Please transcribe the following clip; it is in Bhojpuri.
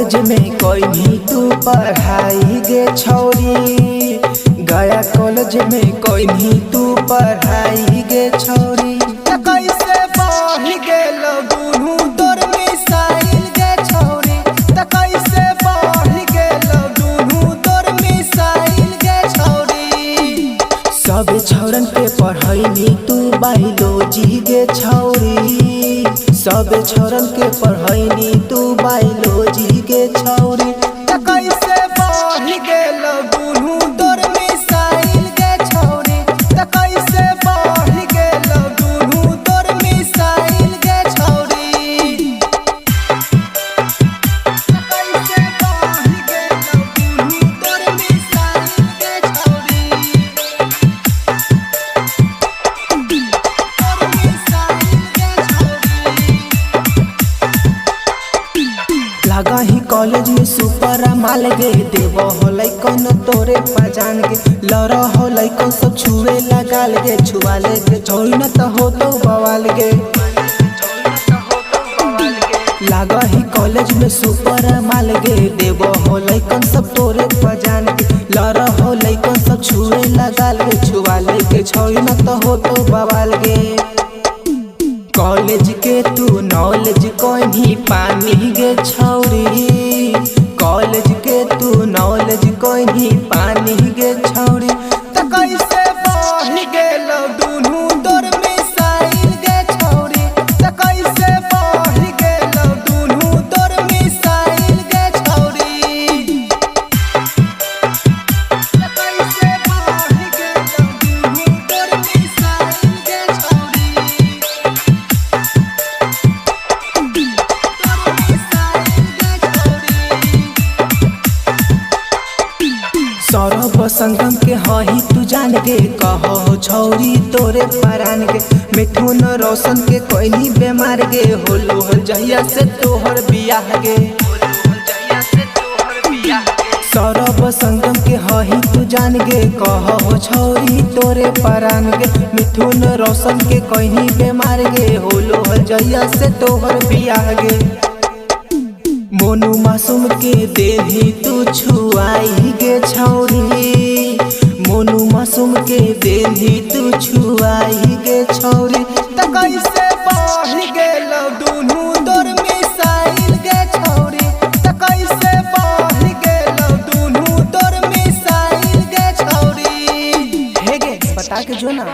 कॉलेज में कोई भी तू पढ़ाई गे छौरी, गया कॉलेज में कोई भी तू पढ़ाई गे छौरी। कैसे बढ़ गेल दुनू तोर मिसाइल गे छौरी, कैसे बढ़ गेल दुनू तोर मिसाइल गे छौरी। सब छौरन के पढ़ैनी तू बायोलॉजी गे छौरी, सब छौरन के पढ़ैनी तू बायोलॉजी गे छौरी। कैसे बढ़ गेल दुनू तोर मिसाइल गे छौरी, कैसे बढ़ गेल दुनू तोर मिसाइल गे छौरी। कैसे बढ़ गेल दुनू तोर मिसाइल गे छौरी, तोर मिसाइल गे छौरी। लगा ही कॉलेज में सुपर माल गे, देव होलै कौन तोरे पहचान गे, लड़ होलै कौन सब छुए लगाल गे, छुआले गे छोड़ी न तो हो तो बवाल गे। लगा ही कॉलेज में सुपर माल गे, देव होलै कौन सब तोरे पहचान गे, लड़ होलै कौन सब छुए लगाल गे, छुआले गे छोड़ी न तो हो तो बवाल गे। कॉलेज के तू नॉलेज कोई भी पानी गे छौरी, कॉलेज के तू नॉलेज कोई भी पानी गे छौरी। कैसे बढ़ गेल दुनू तोर मिसाइल गे छौरी, कैसे बढ़ गेल दुनू तोर मिसाइल गे छौरी। कैसे बढ़ गेल दुनू तोर मिसाइल गे छौरी, सौरभ संगम के हही तू जान गे, कहो छौरी तोरे परान गे, मिठुन रोशन के कोई नहीं बेमार गे, होलो हल जहिया से तोहर बियाह गे। सौरभ संगम के हही तू जान गे, कहो छौरी तोरे परान गे, मिठुन रोशन के कोई नहीं बेमार गे, होलो हल जहिया से तोहर बियाह गे। मोनू मासूम के देही तू छुआई गे छौरी, मोनू मासूम के देही तू छुआई गे छौरी। कैसे बढ़ गेल दुनू तोर मिसाइल गे छौरी, कैसे बढ़ गेल दुनू तोर मिसाइल गे छौरी। हे गे बता के जो ना।